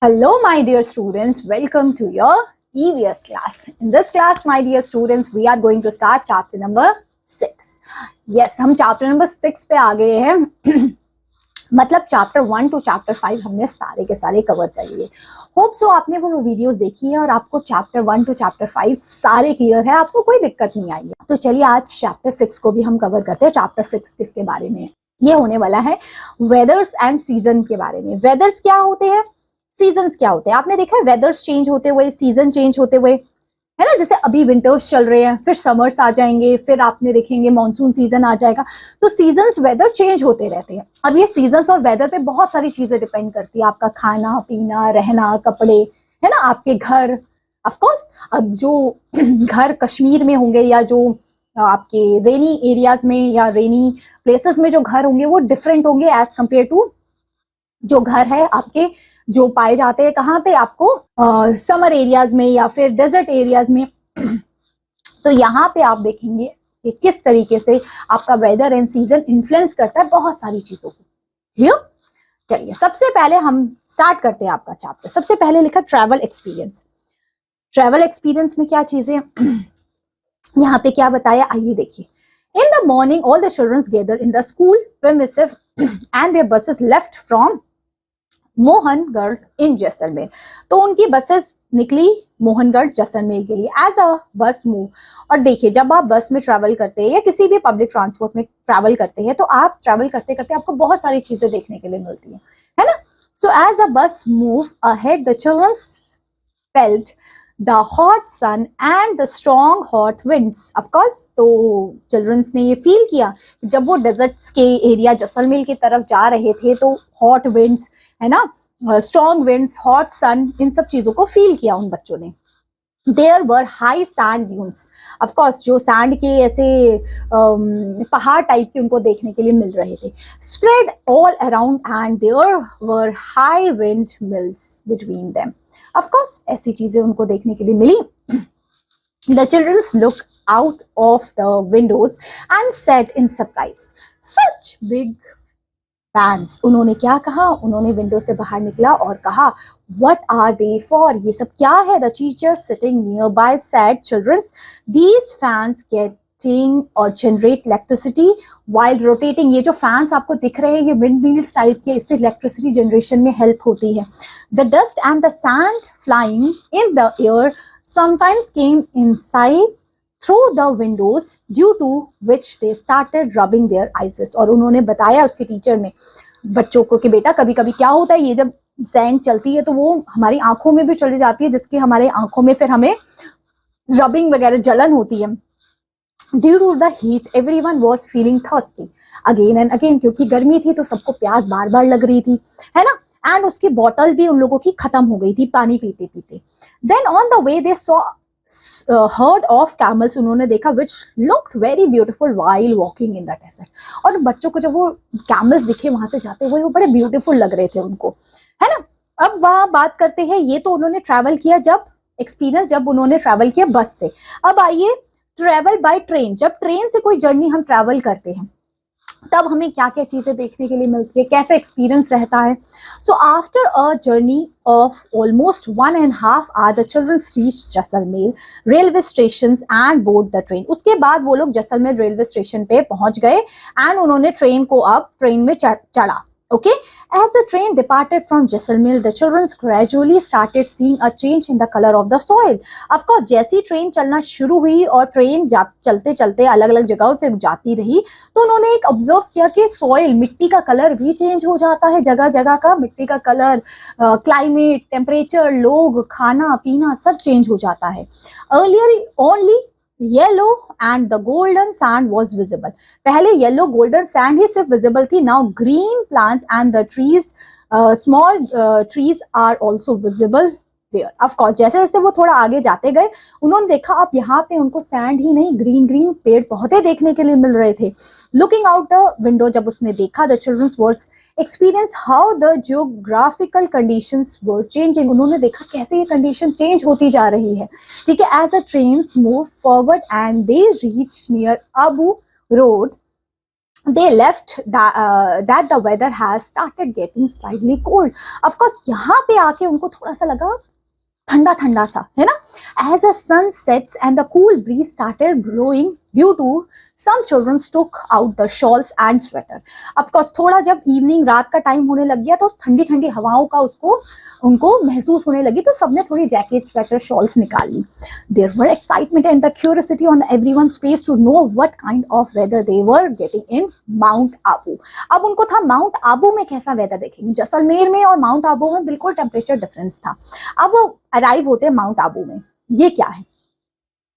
Hello, my dear students. Welcome to your EVS class. In this class, my dear students, we are going to start chapter number 6. Yes, हम chapter number 6 पे आ गए हैं. मतलब chapter 1 to chapter 5 हमने सारे के सारे cover कर लिए. होप सो आपने वो वीडियोस देखी है और आपको chapter 1 to chapter 5 सारे क्लियर है, आपको कोई दिक्कत नहीं आई है. तो चलिए आज chapter 6 को भी हम कवर करते हैं. chapter 6 किसके बारे में? ये होने वाला है वेदर्स एंड सीजन के बारे में. वेदर्स क्या होते हैं, सीजन्स क्या होते हैं? आपने देखा है वेदर्स चेंज होते हुए, सीजन चेंज होते हुए, है ना. जैसे अभी विंटर्स चल रहे हैं, फिर समर्स आ जाएंगे, फिर आपने देखेंगे मॉनसून सीजन आ जाएगा. तो सीजन्स, वेदर चेंज होते रहते हैं. अब ये सीजन्स और वेदर पे बहुत सारी चीजें डिपेंड करती है. आपका खाना पीना, रहना, कपड़े, है ना, आपके घर. ऑफ कोर्स अब जो घर कश्मीर में होंगे या जो आपके रेनी एरियाज में या रेनी प्लेसेस में जो घर होंगे वो डिफरेंट होंगे एज कंपेयर टू जो घर है आपके जो पाए जाते हैं कहाँ पे, आपको समर एरियाज में या फिर डेजर्ट एरियाज में. तो यहाँ पे आप देखेंगे कि किस तरीके से आपका वेदर एंड सीजन इन्फ्लुएंस करता है बहुत सारी चीजों को. क्लियर? चलिए सबसे पहले हम स्टार्ट करते हैं आपका चैप्टर. सबसे पहले लिखा ट्रैवल एक्सपीरियंस. ट्रैवल एक्सपीरियंस में क्या चीजें यहाँ पे क्या बताया, आइए देखिए. In the morning all the childrens gather in the school premises and their buses left from Mohangarh in Jaisalmer. तो उनकी बसेस निकली मोहनगढ़ जैसलमेर के लिए एज अ बस मूव. और देखिए जब आप बस में ट्रैवल करते हैं या किसी भी पब्लिक ट्रांसपोर्ट में ट्रैवल करते हैं तो आप ट्रैवल करते करते आपको बहुत सारी चीजें देखने के लिए मिलती है ना. सो as a bus move ahead the children felt the hot sun and the strong hot winds. Of course तो चिल्ड्रंस ने ये फील किया जब वो डेजर्ट्स के एरिया जैसलमेर की तरफ जा रहे थे तो हॉट विंड्स, है ना, स्ट्रॉन्ग विंड्स, हॉट सन, इन सब चीजों को फील किया उन बच्चों ने. There were high sand dunes. Of course जो सैंड के ऐसे पहाड़ टाइप के उनको देखने के लिए मिल रहे थे. Spread all around and there were high windmills between them. Of course ऐसी चीजें उनको देखने के लिए मिली. The childrens look out of the windows and said in surprise such big fans. उन्होंने क्या कहा, उन्होंने विंडो से बाहर निकला और कहा व्हाट आर दे फॉर, ये सब क्या है. The teacher sitting near by said childrens these fans getting और जनरेट इलेक्ट्रिसिटी व्हाइल रोटेटिंग. ये जो फैंस आपको दिख रहे हैं ये विंड मिल्स टाइप के, इससे इलेक्ट्रिसिटी जनरेशन में हेल्प होती है. The dust and the sand flying in the air sometimes came inside through the windows due to which they started rubbing their eyes. और उन्होंने बताया उसके टीचर ने बच्चों को कि बेटा कभी कभी क्या होता है, ये जब सैंड चलती है तो वो हमारी आंखों में भी चली जाती है जिसके हमारे आंखों में फिर हमें रबिंग वगैरह जलन होती है. Due to the heat everyone was feeling thirsty again and again. क्योंकि गर्मी थी तो सबको प्यास बार बार लग रही थी, है ना. एंड उसकी बॉटल भी उन लोगों की खत्म हो गई थी पानी पीते पीते. Then on the way they saw herd of camels. उन्होंने देखा which looked very beautiful while walking in the desert. और बच्चों को जब वो camels दिखे वहां से जाते हुए वो बड़े beautiful लग रहे थे उनको, है ना. अब वहां बात करते हैं, ये तो उन्होंने ट्रैवल किया जब एक्सपीरियंस, जब उन्होंने ट्रैवल किया बस से. अब आइए ट्रैवल बाय ट्रेन. जब ट्रेन से कोई जर्नी हम ट्रैवल करते हैं तब हमें क्या क्या चीजें देखने के लिए मिलती है, कैसे एक्सपीरियंस रहता है. So after a journey of almost 1.5 hour the childrens reached Jaisalmer railway station and board the train. उसके बाद वो लोग जैसलमेर रेलवे स्टेशन पे पहुंच गए एंड उन्होंने ट्रेन को अब ट्रेन में चढ़ा. Okay, as the train departed from Jaisalmer, the children gradually started seeing a change in the color of the soil. Of course, जैसी ट्रेन चलना शुरू हुई और ट्रेन चलते चलते अलग अलग जगहों से जाती रही तो उन्होंने एक ऑब्जर्व किया कि सॉइल, मिट्टी का कलर भी चेंज हो जाता है. जगह जगह का मिट्टी का कलर, क्लाइमेट, टेम्परेचर, लोग, खाना पीना सब चेंज हो जाता है. Earlier only yellow and the golden sand was visible. पहले येलो गोल्डन सैंड ही सिर्फ विजिबल थी. Now green plants and the trees, small trees are also visible there. Of course जैसे जैसे वो थोड़ा आगे जाते गए उन्होंने देखा अब यहाँ पे उनको सैंड ही नहीं ग्रीन ग्रीन पेड़ पौधे देखने के लिए मिल रहे थे. लुकिंग आउट द विंडो, जब उसने देखा the childrens words experience how the geographical conditions were changing. उन्होंने देखा कैसे ये कंडीशन चेंज होती जा रही है. ठीक है. As a trains move forward and they reach near Abu road they left that the weather has started getting slightly cold. Of course यहाँ पे आके उनको थोड़ा सा लगा ठंडा ठंडा सा, है ना. As the sun sets and the cool breeze started blowing, due to some children took out the shawls and sweater. Of course थोड़ा जब इवनिंग रात का टाइम होने लग गया तो ठंडी ठंडी हवाओं का उनको महसूस होने लगी, तो सबने थोड़ी जैकेट स्वेटर शॉल्स निकाल ली. There were excitement and the curiosity on everyone's face to know what kind of weather they were getting in Mount Abu. अब उनको था माउंट आबू में कैसा वेदर देखेंगे. जैसलमेर में और माउंट आबू में बिल्कुल टेम्परेचर डिफरेंस था. अब वो अराइव होते हैं माउंट आबू में. ये क्या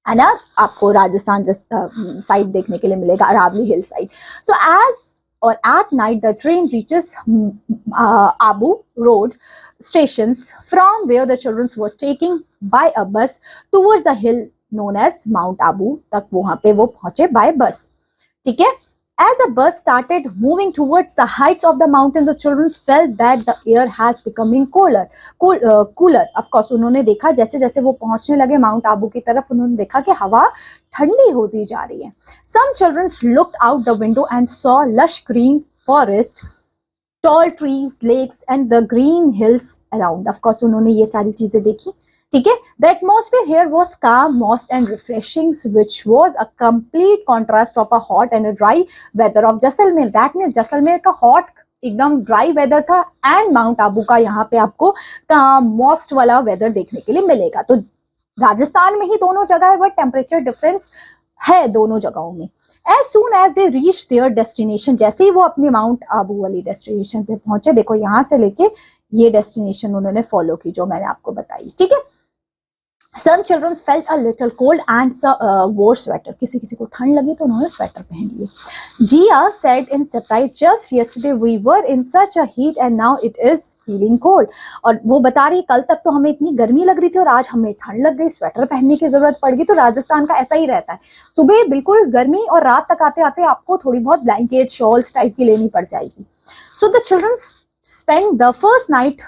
है ना, आपको राजस्थान साइड देखने के लिए मिलेगा, Aravalli hill side. So as और at night the train reaches Abu Road stations, from where the children were taking by a bus towards the hill known as Mount Abu. तक वहां पे वो पहुंचे by bus. ठीक है. As the bus started moving towards the heights of the mountains, the children felt that the air has becoming cooler. Of course, उन्होंने देखा जैसे जैसे वो पहुंचने लगे माउंट आबू की तरफ, उन्होंने देखा कि हवा ठंडी होती जा रही है. Some children looked out the window and saw lush green forest, tall trees, lakes and the green hills around. Of course, उन्होंने ये सारी चीजें देखी. ठीक है. The atmosphere here was calm, moist and refreshing, which was a complete contrast of a hot and a dry weather of Jaisalmer. That means Jaisalmer का hot एकदम dry weather था एंड माउंट आबू का यहाँ पे आपको काम मॉस्ट वाला वेदर देखने के लिए मिलेगा. तो राजस्थान में ही दोनों जगह है, बट टेम्परेचर डिफरेंस है दोनों जगहों में. As soon as they reached their destination, जैसे ही वो अपने माउंट आबू वाली डेस्टिनेशन पे पहुंचे, देखो यहाँ से लेके ये डेस्टिनेशन उन्होंने फॉलो की जो मैंने आपको बताई. ठीक है. Some children felt a little cold and wore sweater. किसी किसी को ठंड लगी तो उन्होंने स्वेटर पहन लिए. Jia said in surprise, just yesterday we were in such a heat and now it is feeling cold. और वो बता रही कल तक तो हमें इतनी गर्मी लग रही थी और आज हमें ठंड लग गई, स्वेटर पहनने की जरूरत पड़ गई. तो राजस्थान का ऐसा ही रहता है, सुबह बिल्कुल गर्मी और रात तक आते आते आपको थोड़ी बहुत ब्लैंकेट शॉल्स टाइप की लेनी पड़ जाएगी. So the children spent the first night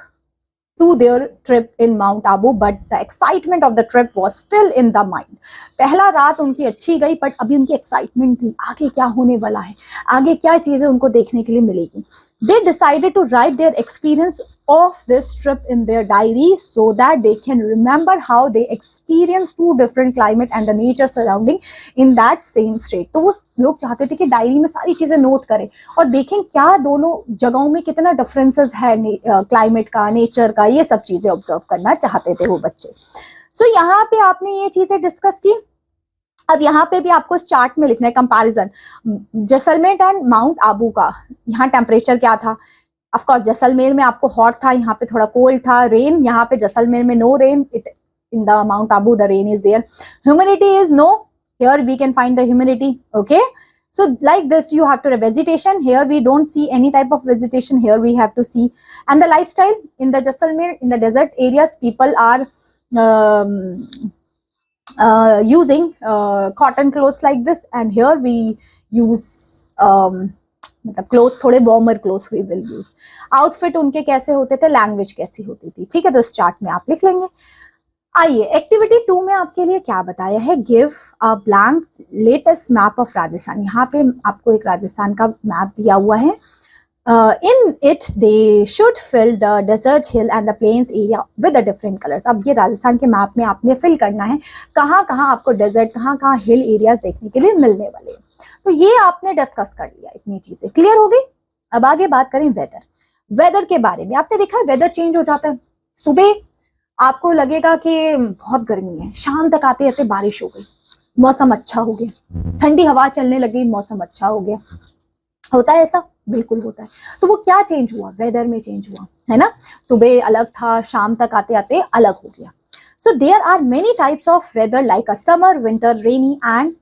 to their trip in Mount Abu, but the excitement of the trip was still in the mind. पहला रात उनकी अच्छी गई, बट अभी उनकी एक्साइटमेंट थी आगे क्या होने वाला है, आगे क्या चीजें उनको देखने के लिए मिलेगी. They decided to write their experience of this trip in their diary so that they can remember how they experienced two different climate and the nature surrounding in that same state. तो वो लोग चाहते थे कि diary में सारी चीजें note करें और देखें क्या दोनों जगहों में कितना डिफरेंसेस है क्लाइमेट का, नेचर का, ये सब चीजें ऑब्जर्व करना चाहते थे वो बच्चे. सो यहाँ पे आपने ये चीजें डिस्कस की. अब यहाँ पे भी आपको इस चार्ट में लिखना है comparison Jaisalmer and mount Abu का. यहाँ टेम्परेचर क्या था. ऑफ कोर्स जैसलमेर में आपको हॉट था, यहाँ पे थोड़ा कोल्ड था. रेन यहाँ पे जैसलमेर में no rain, in the mount Abu the rain is there. Humidity is no, here we can find the humidity. Okay, so like this you have to vegetation. Here we don't see any type of vegetation, here we have to see. And the lifestyle in the Jaisalmer, in the desert areas, people are using cotton clothes like this, and here we use मतलब cloth थोड़े warmer cloth we will use. Outfit उनके कैसे होते थे, language कैसी होती थी. ठीक है, तो इस चार्ट में आप लिख लेंगे. आइए एक्टिविटी 2 में आपके लिए क्या बताया है. Give a blank latest map of Rajasthan. यहाँ पे आपको एक राजस्थान का मैप दिया हुआ है. In it they should fill the desert hill and the plains area with the different colours. अब ये राजस्थान के मैप में आपने फिल करना है कहाँ कहाँ आपको डेजर्ट, कहाँ कहाँ हिल एरियाज देखने के लिए मिलने वाले हैं. तो ये आपने डिस्कस कर लिया, इतनी चीजें क्लियर हो गई. अब आगे बात करें वेदर. वेदर के बारे में आपने देखा है वेदर चेंज हो जाता है. सुबह आपको लगेगा कि बहुत गर्मी है, शाम तक आते आते बारिश हो गई, मौसम अच्छा हो गया, ठंडी हवा चलने लगी, मौसम अच्छा हो गया. होता है ऐसा, बिल्कुल होता है. तो वो क्या चेंज हुआ, वेदर में चेंज हुआ है ना. सुबह अलग था, शाम तक आते आते अलग हो गया. So there are many types of weather like a summer, winter, rainy and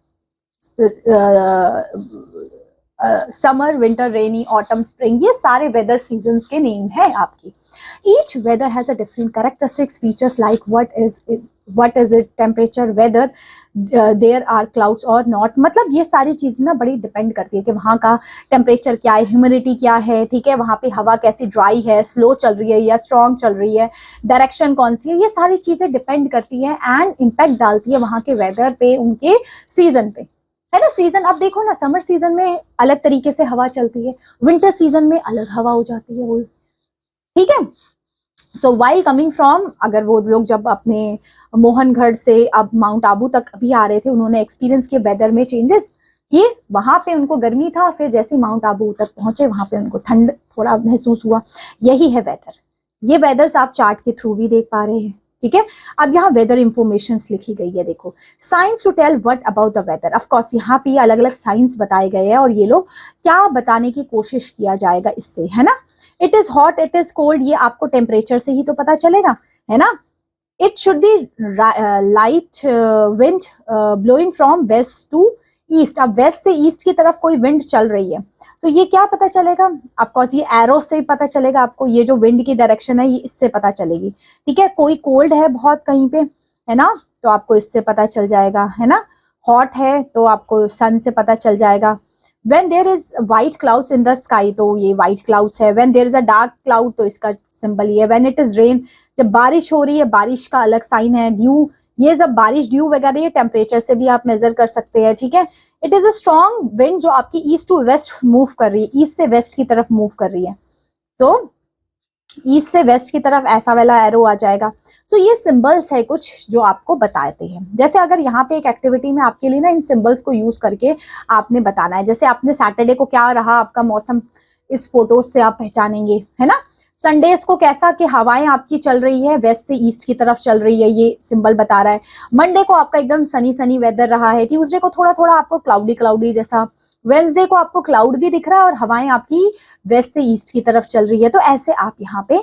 summer, winter, rainy, autumn, spring. ये सारे वेदर सीजन्स के नेम है आपकी. Each weather has a different characteristics, features like what is it, temperature, whether there are clouds or not. मतलब ये सारी चीजें ना बड़ी डिपेंड करती है कि वहाँ का टेम्परेचर क्या है, ह्यूमिडिटी क्या है. ठीक है, वहाँ पे हवा कैसी, ड्राई है, स्लो चल रही है या स्ट्रॉन्ग चल रही है, डायरेक्शन कौन सी है. ये सारी चीजें डिपेंड करती है एंड इम्पैक्ट डालती है वहाँ के वेदर पे, उनके सीजन पे, है ना। सीजन अब देखो ना, समर सीजन में अलग तरीके से हवा चलती है, विंटर सीजन में अलग हवा हो जाती है वो, ठीक है। सो वाइल कमिंग फ्रॉम, अगर वो लोग जब अपने मोहनगढ़ से अब माउंट आबू तक अभी आ रहे थे, उन्होंने एक्सपीरियंस किए वेदर में चेंजेस, कि वहां पे उनको गर्मी था, फिर जैसे माउंट आबू तक पहुंचे वहां पे उनको ठंड थोड़ा महसूस हुआ। यही है वेदर। ये वेदर्स आप चार्ट के थ्रू भी देख पा रहे हैं, ठीक है। अब यहाँ वेदर इंफॉर्मेशन लिखी गई है, देखो, science to tell what about the weather. Of course यहाँ पे अलग अलग साइंस बताए गए हैं, और ये लोग क्या बताने की कोशिश किया जाएगा इससे, है ना। It is hot, it is cold, ये आपको टेम्परेचर से ही तो पता चलेगा, है ना। It should be light wind blowing from west to east. अब वेस्ट से ईस्ट की तरफ कोई विंड चल रही है, तो ये क्या पता चलेगा आपको, ये एरो से पता चलेगा आपको, ये जो विंड की डायरेक्शन है ये इससे पता चलेगी, ठीक है। कोई कोल्ड है बहुत कहीं पे, है ना, तो आपको इससे पता चल जाएगा, है ना। हॉट है तो आपको सन से पता चल जाएगा। When there is white clouds in the sky, तो ये white clouds है। When there is a dark cloud, तो इसका सिंबल ये है। When it is rain, जब बारिश हो रही है, बारिश का अलग साइन है। ड्यू, ये जब बारिश ड्यू वगैरह, ये टेम्परेचर से भी आप मेजर कर सकते हैं, ठीक है। It is a strong wind जो आपकी ईस्ट टू वेस्ट मूव कर रही है, ईस्ट से वेस्ट की तरफ मूव कर रही है, तो ईस्ट से वेस्ट की तरफ ऐसा वाला एरो आ जाएगा। सो ये सिंबल्स है कुछ जो आपको बताते हैं। जैसे अगर यहाँ पे एक एक्टिविटी में आपके लिए ना इन सिंबल्स को यूज करके आपने बताना है, जैसे आपने सैटरडे को क्या रहा आपका मौसम, इस फोटो से आप पहचानेंगे, है ना। संडेज को कैसा कि हवाएं आपकी चल रही है, वेस्ट से ईस्ट की तरफ चल रही है, ये सिंबल बता रहा है। मंडे को आपका एकदम सनी सनी वेदर रहा है। ट्यूसडे को थोड़ा थोड़ा आपको क्लाउडी क्लाउडी जैसा। वेंसडे को आपको क्लाउड भी दिख रहा है और हवाएं आपकी वेस्ट से ईस्ट की तरफ चल रही है। तो ऐसे आप यहाँ पे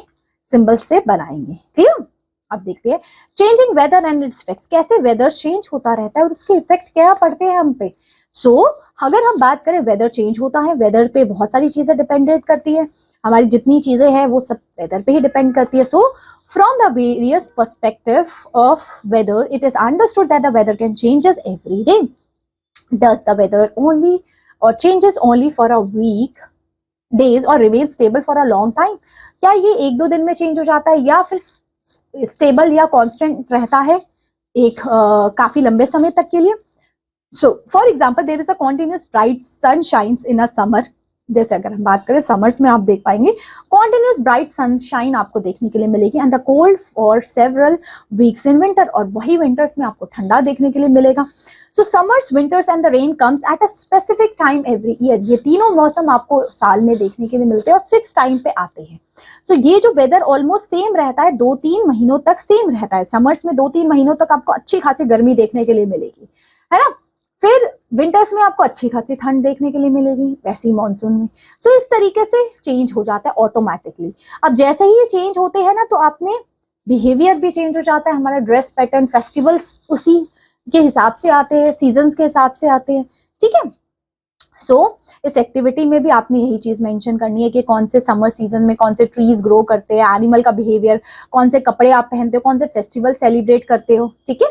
सिंबल्स से बनाएंगे, क्लियर। अब देखते हैं changing weather and its effects, कैसे वेदर चेंज होता रहता है और उसके इफेक्ट क्या पड़ते हैं हम पे। सो अगर हम बात करें वेदर चेंज होता है, वेदर पे बहुत सारी चीजें डिपेंडेंट करती है, हमारी जितनी चीजें हैं वो सब वेदर पे ही डिपेंड करती है। So from the various perspective of weather it is understood that the weather can changes every day. Does the weather only or changes only for a week days or remain stable for a long time. क्या ये एक दो दिन में change हो जाता है या फिर स्टेबल या कांस्टेंट रहता है एक काफी लंबे समय तक के लिए। So for example there is a continuous bright sunshines in a summer. जैसे अगर हम बात करें समर्स में आप देख पाएंगे कॉन्टिन्यूस ब्राइट सनशाइन आपको देखने के लिए मिलेगी, and the cold for several weeks in winter, और वही विंटर्स में आपको ठंडा देखने के लिए मिलेगा। So summers, winters and the rain comes at a specific time every year. ये तीनों मौसम आपको साल में देखने के लिए मिलते हैं और फिक्स टाइम पे आते हैं। सो ये जो वेदर ऑलमोस्ट सेम रहता है, 2-3 महीनों तक सेम रहता है। समर्स में 2-3 महीनों तक आपको अच्छी खासी गर्मी देखने के लिए मिलेगी, है ना। फिर विंटर्स में आपको अच्छी खासी ठंड देखने के लिए मिलेगी, वैसे ही मानसून में। सो इस तरीके से चेंज हो जाता है ऑटोमेटिकली। अब जैसे ही ये चेंज होते हैं ना, तो आपने बिहेवियर भी चेंज हो जाता है, हमारा ड्रेस पैटर्न, फेस्टिवल्स उसी के हिसाब से आते हैं, सीजन्स के हिसाब से आते हैं, ठीक है। सो इस एक्टिविटी में भी आपने यही चीज मेंशन करनी है कि कौन से समर सीजन में कौन से ट्रीज ग्रो करते हैं, एनिमल का बिहेवियर, कौन से कपड़े आप पहनते हो, कौन से फेस्टिवल सेलिब्रेट करते हो, ठीक है।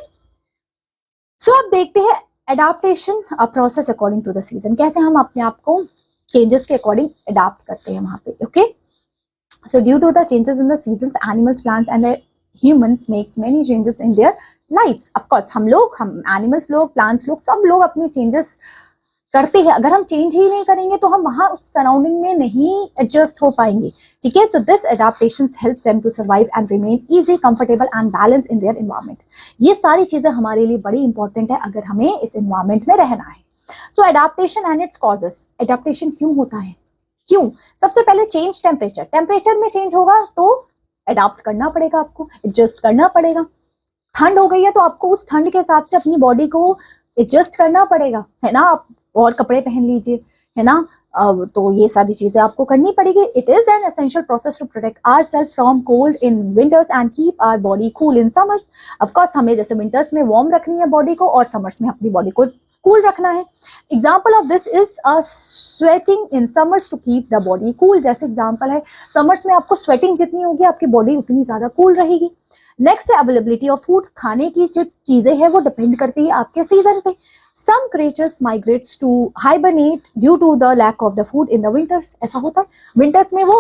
सो अब देखते हैं adaptation a process according to the season, कैसे हम अपने आप को चेंजेस के अकॉर्डिंग अडाप्ट करते हैं वहां पे, okay. So due to the changes in the seasons, animals, plants and humans makes many changes in their lifes. Of course हम एनिमल्स लोग, प्लांट्स लोग, सब लोग अपने चेंजेस करते हैं। अगर हम चेंज ही नहीं करेंगे तो हम वहां उस सराउंडिंग में नहीं एडजस्ट हो पाएंगे, ठीक है। So this adaptations helps them to survive and remain easy, comfortable and balance in their environment. ये सारी चीजें हमारे लिए बड़ी इंपॉर्टेंट है अगर हमें इस एनवायरनमेंट में रहना है। So adaptation and its causes, adaptation क्यों होता है, क्यों। सबसे पहले चेंज टेम्परेचर, टेम्परेचर में चेंज होगा तो एडाप्ट करना पड़ेगा, आपको एडजस्ट करना पड़ेगा। ठंड हो गई है तो आपको उस ठंड के हिसाब से अपनी बॉडी को एडजस्ट करना पड़ेगा, है ना। आप और कपड़े पहन लीजिए, है ना। तो ये सारी चीजें आपको करनी पड़ेगी। It is an essential process to protect ourselves from cold in winters and keep our body cool in summers. Of course हमें जैसे विंटर्स में वार्म रखनी है बॉडी को और समर्स में अपनी बॉडी को कूल रखना है। Example of this is a sweating in summers to keep the body cool. जैसे एग्जाम्पल है, समर्स में आपको स्वेटिंग जितनी होगी आपकी बॉडी उतनी ज्यादा कूल रहेगी। नेक्स्ट है अवेलेबिलिटी ऑफ फूड, खाने की जो चीजें हैं वो डिपेंड करती है आपके सीजन पे। Some creatures migrates to hibernate due to the lack of the food in the winters। ऐसा होता है, विंटर्स में वो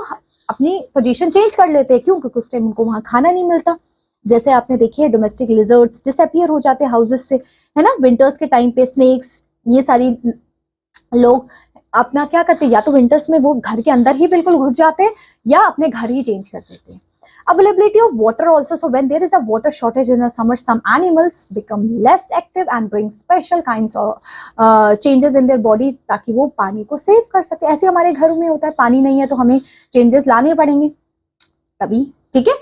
अपनी पोजीशन चेंज कर लेते हैं, क्यों, क्योंकि उस टाइम उनको वहां खाना नहीं मिलता। जैसे आपने देखिए डोमेस्टिक लिजर्ड्स डिसअपियर हो जाते हैं हाउसेस से, है ना। विंटर्स के टाइम पे स्नेक्स ये सारी लोग अपना क्या करते हैं, या तो विंटर्स में वो घर के अंदर ही बिल्कुल घुस जाते हैं या अपने घर ही चेंज कर देते हैं. Availability of water also. So when there is a water shortage in the summer, some animals become less active and bring special kinds of changes in their body ताकि वो पानी को सेव कर सके. ऐसे हमारे घरों में होता है, पानी नहीं है तो हमें चेंजेस लाने पड़ेंगे तभी. ठीक है.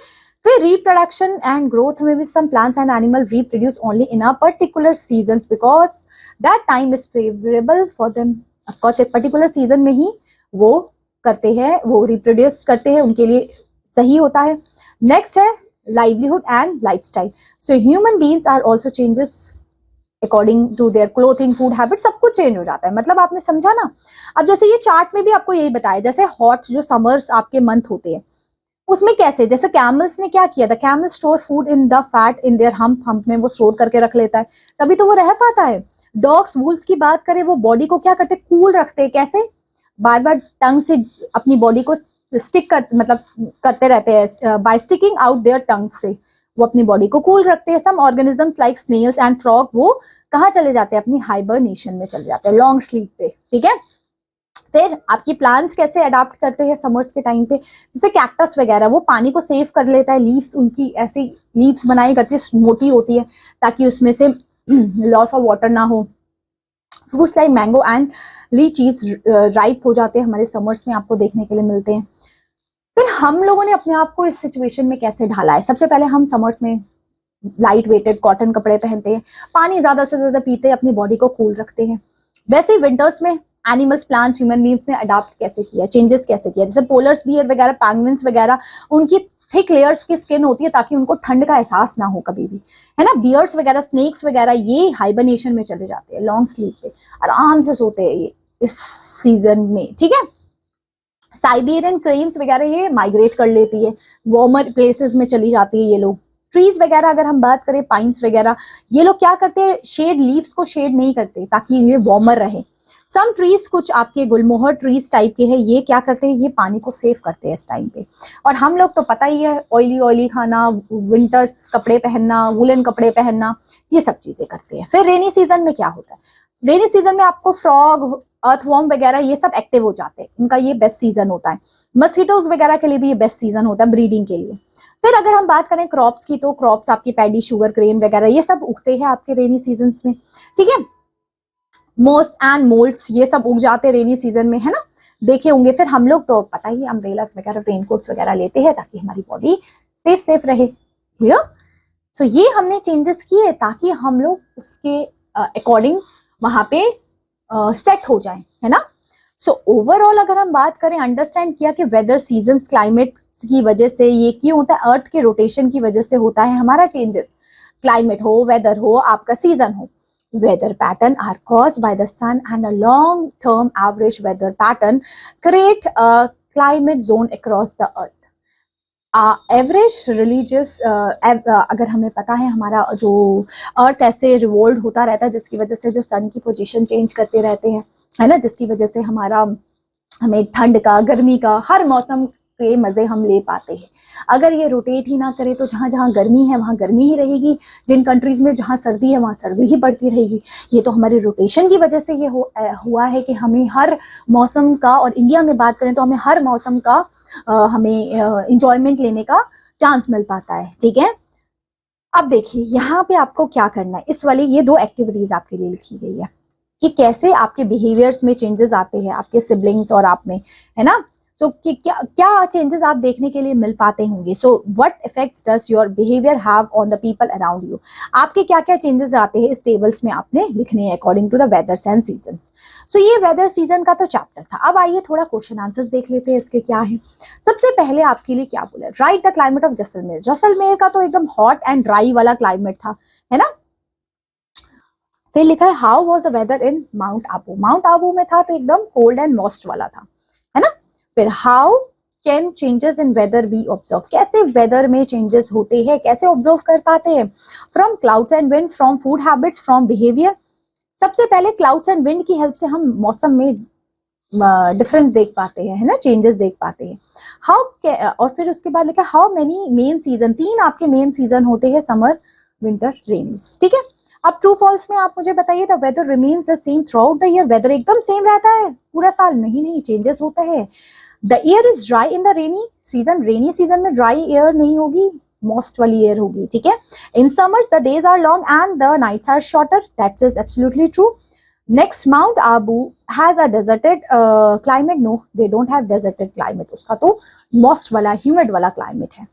फिर reproduction and growth में भी some plants and animals reproduce only in a particular seasons because that time is favorable for them. Of course एक particular season में ही वो करते हैं, वो reproduce करते हैं, उनके लिए सही होता है. नेक्स्ट है livelihood and lifestyle. So human beings are also changes according to their clothing, food habit, सब कुछ चेंज हो जाता है. मतलब आपने समझा ना. अब जैसे ये चार्ट में भी आपको यही बताया, जैसे हॉट जो समर्स आपके मंथ होते हैं उसमें कैसे, जैसे कैमल्स ने क्या किया था, camel store food in the fat in their hump में वो स्टोर करके रख लेता है, तभी तो वो रह पाता है. डॉग्स वुल्स की बात करें, वो बॉडी को क्या करते हैं, कूल रखते हैं. कैसे, बार बार टंग से अपनी बॉडी को स्टिक कर, मतलब करते रहते हैं, by sticking out their tongue से वो अपनी बॉडी को कूल रखते हैं. Some organisms like snails and frog वो कहाँ चले जाते हैं, अपनी हाइबरनेशन में चले जाते हैं, लॉन्ग स्लीप पे. ठीक है. फिर आपकी प्लांट्स कैसे अडाप्ट करते हैं समर्स के टाइम पे, जैसे कैक्टस वगैरह, वो पानी को सेव कर लेता है. लीव्स उनकी ऐसी लीव्स बनाई करती है, मोटी होती है ताकि उसमें से लॉस ऑफ वाटर ना हो. Fruits like mango and लीचीज ripe हो जाते हैं हमारे समर्स में, आपको देखने के लिए मिलते हैं. फिर हम लोगों ने अपने आप को इस सिचुएशन में कैसे ढाला है. सबसे पहले हम समर्स में लाइट वेटेड कॉटन कपड़े पहनते हैं, पानी ज्यादा से ज्यादा पीते हैं, अपनी बॉडी को कूल रखते हैं. वैसे ही विंटर्स में एनिमल्स, प्लांट्स, ह्यूमन बीइंग्स ने अडाप्ट कैसे किया, चेंजेस कैसे किया. जैसे पोलर्स बियर वगैरह, पैंगुइन्स वगैरह, उनकी थिक लेयर्स की स्किन होती है ताकि उनको ठंड का एहसास ना हो कभी भी, है ना. बियर्स वगैरह, स्नेक्स वगैरह, ये हाइबरनेशन में चले जाते हैं, लॉन्ग स्लीप पे आराम से सोते हैं ये इस सीजन में. ठीक है. साइबेरियन क्रेन्स वगैरह ये माइग्रेट कर लेती है, वार्मर प्लेसेस में चली जाती है ये लोग. ट्रीज वगैरह अगर हम बात करें, पाइन्स वगैरह, ये लोग क्या करते हैं, शेड, लीव्स को शेड नहीं करते ताकि ये वार्मर रहे. सम ट्रीज, कुछ आपके गुलमोहर ट्रीज टाइप के हैं, ये क्या करते हैं, ये पानी को सेव करते हैं इस टाइम पे. और हम लोग तो पता ही है, ऑयली खाना, विंटर्स कपड़े पहनना, वुलन कपड़े पहनना, ये सब चीजें करते हैं. फिर रेनी सीजन में क्या होता है, रेनी सीजन में आपको फ्रॉग, अर्थवॉर्म वगैरह ये सब एक्टिव हो जाते हैं, उनका ये बेस्ट सीजन होता है. मस्कीटोज वगैरह के लिए भी ये बेस्ट सीजन होता है ब्रीडिंग के लिए. फिर अगर हम बात करें क्रॉप्स की, तो क्रॉप्स आपकी पैडी, शुगर क्रेन वगैरह ये सब उगते हैं आपके रेनी सीजन में. ठीक है. मोस एंड मोल्ड्स ये सब उग जाते हैं रेनी सीजन में, है ना, देखे होंगे. फिर हम लोग तो पता ही, अम्ब्रेलास वगैरह, रेनकोट्स वगैरह लेते हैं ताकि हमारी बॉडी सेफ रहे. क्लियर. सो ये हमने चेंजेस किए ताकि हम लोग उसके अकॉर्डिंग वहां पे सेट हो जाए, है ना. सो ओवरऑल अगर हम बात करें, अंडरस्टैंड किया कि वेदर, सीजन्स, क्लाइमेट की वजह से ये क्यों होता है, अर्थ के रोटेशन की वजह से होता है हमारा चेंजेस. क्लाइमेट हो, वेदर हो, आपका सीजन हो. Weather pattern are caused by the sun and a long-term average weather pattern create a climate zone across the earth. Average religious, अगर हमें पता है हमारा जो अर्थ ऐसे रिवॉल्व होता रहता है जिसकी वजह से जो सन की पोजीशन चेंज करते रहते हैं, है ना, जिसकी वजह से हमें ठंड का, गर्मी का, हर मौसम के मजे हम ले पाते हैं. अगर ये रोटेट ही ना करे तो जहाँ जहाँ गर्मी है वहाँ गर्मी ही रहेगी, जिन कंट्रीज में जहाँ सर्दी है वहाँ सर्दी ही बढ़ती रहेगी. ये तो हमारे रोटेशन की वजह से ये हुआ है कि हमें हर मौसम का, और इंडिया में बात करें तो हमें हर मौसम का हमें इंजॉयमेंट लेने का चांस मिल पाता है. ठीक है. अब देखिए यहाँ पे आपको क्या करना है, इस वाली ये 2 एक्टिविटीज आपके लिए लिखी गई है कि कैसे आपके बिहेवियर्स में चेंजेस आते हैं, आपके सिबलिंग्स और आप में, है ना. सो कि क्या चेंजेस आप देखने के लिए मिल पाते होंगे. So what effects does your behaviour have on the people around you. आपके क्या क्या चेंजेस आते हैं इस टेबल्स में आपने लिखने हैं according to the weathers and seasons. So ये वेदर सीजन का तो चैप्टर था. अब आइए थोड़ा क्वेश्चन आंसर्स देख लेते हैं इसके क्या है. सबसे पहले आपके लिए क्या बोला, write the climate of Jaisalmer. Jaisalmer का तो एकदम हॉट एंड ड्राई वाला क्लाइमेट था, है ना. फिर लिखा है how was the weather in Mount Abu. Mount Abu में था तो एकदम कोल्ड एंड मॉइस्ट वाला था, है ना. फिर how can changes in weather be observe. कैसे वेदर में चेंजेस होते हैं, कैसे ऑब्जर्व कर पाते हैं. From clouds and wind, from food habits, from behaviour. सबसे पहले क्लाउड्स एंड विंड की हेल्प से हम मौसम में डिफरेंस देख पाते हैं, है ना, चेंजेस देख पाते हैं. और फिर उसके बाद लिखा हाउ मेनी मेन सीजन. 3 आपके मेन सीजन होते हैं, समर, विंटर, रेन्स. ठीक है. अब ट्रू फॉल्स में आप मुझे बताइए, the weather remains the same throughout the year, weather एकदम सेम रहता है पूरा साल? नहीं नहीं, चेंजेस होता है। The year is dry in the rainy season में ड्राई एयर नहीं होगी, मोस्ट वाली एयर होगी, ठीक है। In summers the days are long and the nights are shorter, that is absolutely true. Next, Mount Abu has a deserted climate, no they don't have deserted climate, उसका तो most वाला humid वाला climate है।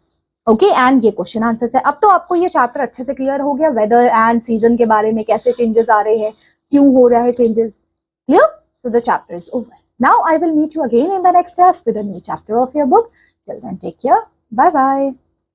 Okay and ये question answer है। अब तो आपको ये चैप्टर अच्छे से क्लियर हो गया, वेदर एंड सीजन के बारे में, कैसे चेंजेस आ रहे हैं, क्यों हो रहा है changes, clear? So the chapter is over. Now I will meet you again in the next class with a new chapter of your book. Till then take care, bye bye.